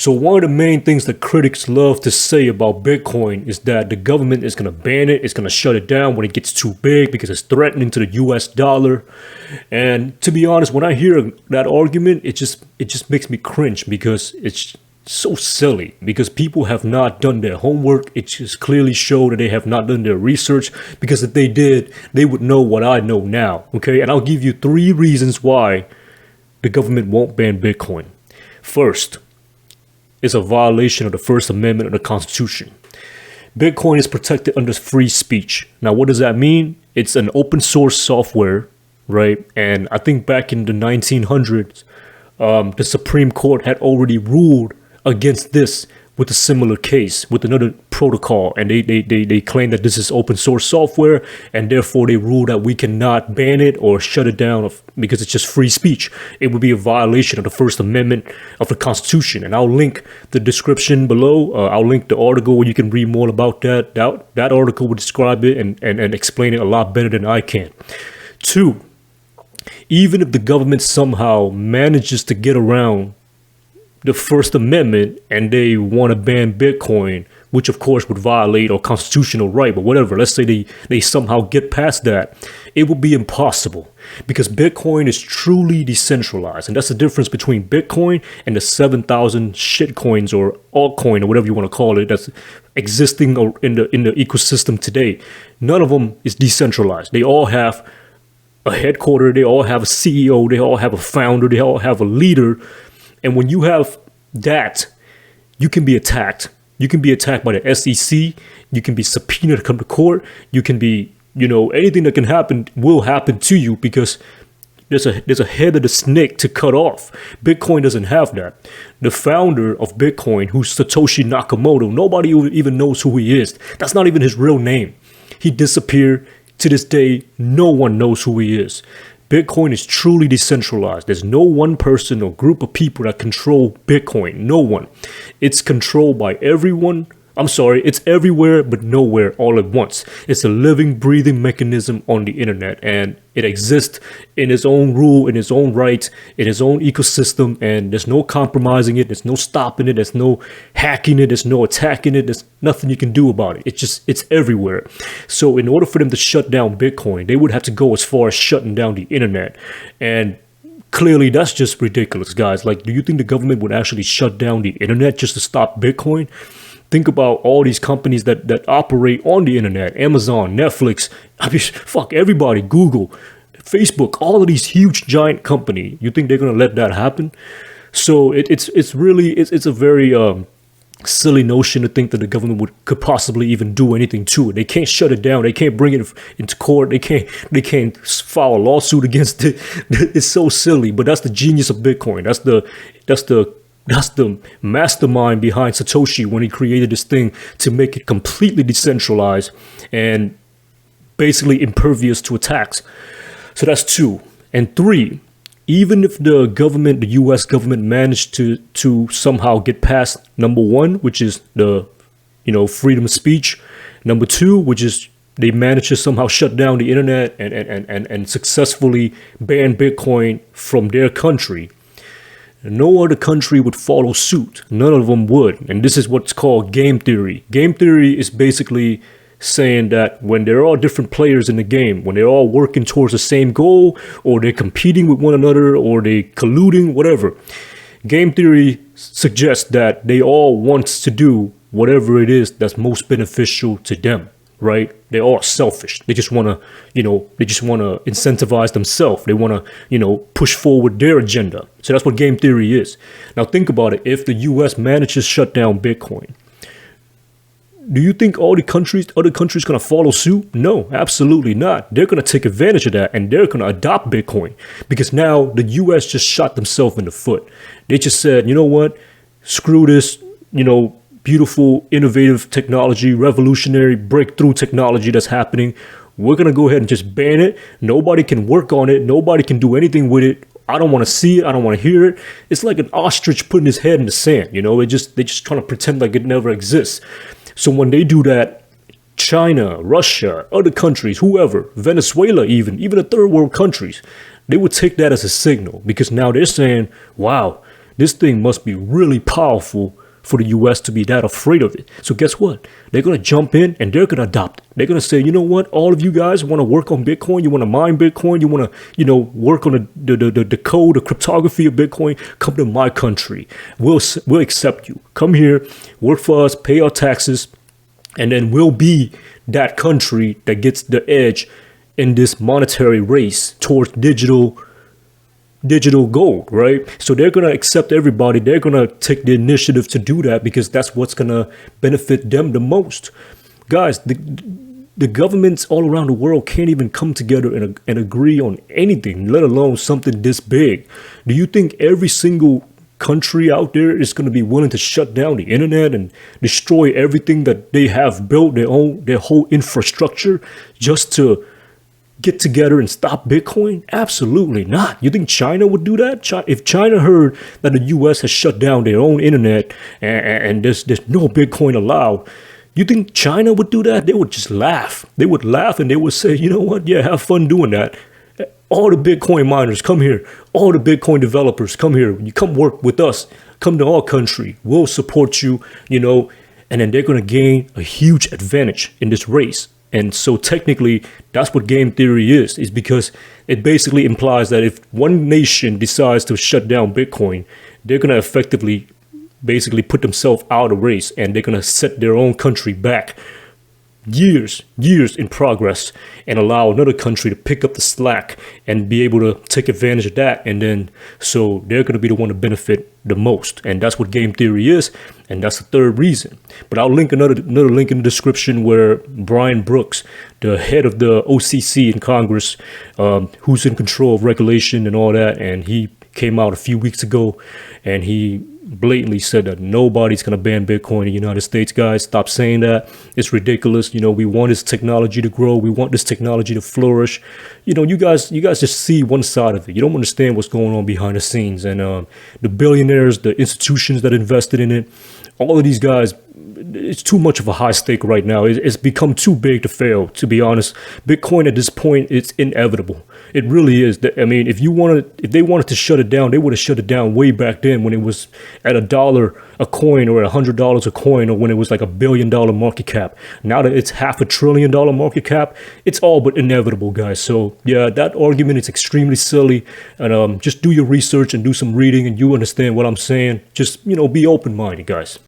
So one of the main things that critics love to say about Bitcoin is that the government is going to ban it, it's going to shut it down when it gets too big because it's threatening to the US dollar. And to be honest, when I hear that argument, it just makes me cringe because it's so silly, because people have not done their homework. It just clearly showed that they have not done their research, because if they did, they would know what I know now. Okay, and I'll give you 3 reasons why the government won't ban Bitcoin. First, it's a violation of the First Amendment of the Constitution. Bitcoin is protected under free speech. Now, what does that mean? It's an open source software, right? And I think back in the 1900s, the Supreme Court had already ruled against this with a similar case, with another protocol. And they claim that this is open source software, and therefore they rule that we cannot ban it or shut it down because it's just free speech. It would be a violation of the First Amendment of the Constitution. And I'll link the description below. I'll link the article where you can read more about that. That article will describe it and explain it a lot better than I can. 2, even if the government somehow manages to get around the First Amendment and they want to ban Bitcoin, which of course would violate our constitutional right, but whatever, let's say they somehow get past that, it would be impossible, because Bitcoin is truly decentralized. And that's the difference between Bitcoin and the 7,000 shitcoins or altcoin or whatever you want to call it that's existing in the ecosystem today. None of them is decentralized. They all have a headquarter, they all have a CEO, they all have a founder, they all have a leader. And when you have that, you can be attacked. You can be attacked by the SEC. You can be subpoenaed to come to court. You can be, anything that can happen will happen to you, because there's a head of the snake to cut off. Bitcoin doesn't have that. The founder of Bitcoin, who's Satoshi Nakamoto, nobody even knows who he is. That's not even his real name. He disappeared. To this day, no one knows who he is. Bitcoin is truly decentralized. There's no one person or group of people that control Bitcoin. No one. It's controlled by everyone. It's everywhere but nowhere all at once. It's a living, breathing mechanism on the internet, and it exists in its own rule, in its own right, in its own ecosystem, and there's no compromising it. There's no stopping it. There's no hacking it. There's no attacking it. There's nothing you can do about it. It's everywhere. So in order for them to shut down Bitcoin, they would have to go as far as shutting down the internet. And clearly, that's just ridiculous, guys. Like, do you think the government would actually shut down the internet just to stop Bitcoin? Think about all these companies that operate on the internet: Amazon, Netflix, everybody, Google, Facebook, all of these huge giant companies. You think they're going to let that happen? So it's a very silly notion to think that the government could possibly even do anything to it. They can't shut it down. They can't bring it into court. They can't file a lawsuit against it. It's so silly, but that's the genius of Bitcoin. That's the mastermind behind Satoshi when he created this thing to make it completely decentralized and basically impervious to attacks. So that's 2. And 3, even if the US government managed to somehow get past number 1, which is the freedom of speech, number 2, which is they managed to somehow shut down the internet and successfully ban Bitcoin from their country, no other country would follow suit. None of them would. And this is what's called game theory. Game theory is basically saying that when there are different players in the game, when they're all working towards the same goal, or they're competing with one another, or they're colluding, whatever, game theory suggests that they all want to do whatever it is that's most beneficial to them. Right? They're all selfish. They just want to, incentivize themselves. They want to, push forward their agenda. So that's what game theory is. Now think about it. If the US manages to shut down Bitcoin, do you think other countries going to follow suit? No, absolutely not. They're going to take advantage of that, and they're going to adopt Bitcoin, because now the US just shot themselves in the foot. They just said, you know what? Screw this, beautiful, innovative technology, revolutionary breakthrough technology that's happening. We're going to go ahead and just ban it. Nobody can work on it. Nobody can do anything with it. I don't want to see it. I don't want to hear it. It's like an ostrich putting his head in the sand. They just trying to pretend like it never exists. So when they do that, China, Russia, other countries, whoever, Venezuela, even the third world countries, they would take that as a signal, because now they're saying, wow, This thing must be really powerful for the US to be that afraid of it. So guess what? They're going to jump in and they're going to adopt it. They're going to say, you know what? All of you guys want to work on Bitcoin. You want to mine Bitcoin. You want to, work on the code, the cryptography of Bitcoin. Come to my country. We'll accept you. Come here, work for us, pay our taxes, and then we'll be that country that gets the edge in this monetary race towards digital gold, right? So they're going to accept everybody. They're going to take the initiative to do that because that's what's going to benefit them the most. Guys, the governments all around the world can't even come together and agree on anything, let alone something this big. Do you think every single country out there is going to be willing to shut down the internet and destroy everything that they have built, their whole infrastructure, just to get together and stop Bitcoin? Absolutely not. You think China would do that? If China heard that the US has shut down their own internet and there's no Bitcoin allowed, you think China would do that? They would just laugh. They would laugh and they would say, you know what? Yeah, have fun doing that. All the Bitcoin miners, come here. All the Bitcoin developers, come here. You come work with us. Come to our country. We'll support you, and then they're going to gain a huge advantage in this race. And so technically, that's what game theory is because it basically implies that if one nation decides to shut down Bitcoin, they're going to effectively basically put themselves out of race and they're going to set their own country back years in progress and allow another country to pick up the slack and be able to take advantage of that. And then so they're going to be the one to benefit the most. And that's what game theory is. And that's the third reason. But I'll link another link in the description where Brian Brooks, the head of the OCC in Congress, who's in control of regulation and all that, and he came out a few weeks ago and he blatantly said that nobody's going to ban Bitcoin in the United States. Guys, stop saying that. It's ridiculous. We want this technology to grow. We want this technology to flourish. You guys just see one side of it. You don't understand what's going on behind the scenes. And the billionaires, the institutions that invested in it, all of these guys, it's too much of a high stake right now. It's become too big to fail, to be honest. Bitcoin at this point, it's inevitable. It really is. I mean, if they wanted to shut it down, they would have shut it down way back then when it was at $1 a coin or $100 a coin, or when it was like $1 billion market cap. Now that it's $500 billion market cap, it's all but inevitable, guys. So yeah, that argument is extremely silly. And just do your research and do some reading and you understand what I'm saying. Just, be open-minded, guys.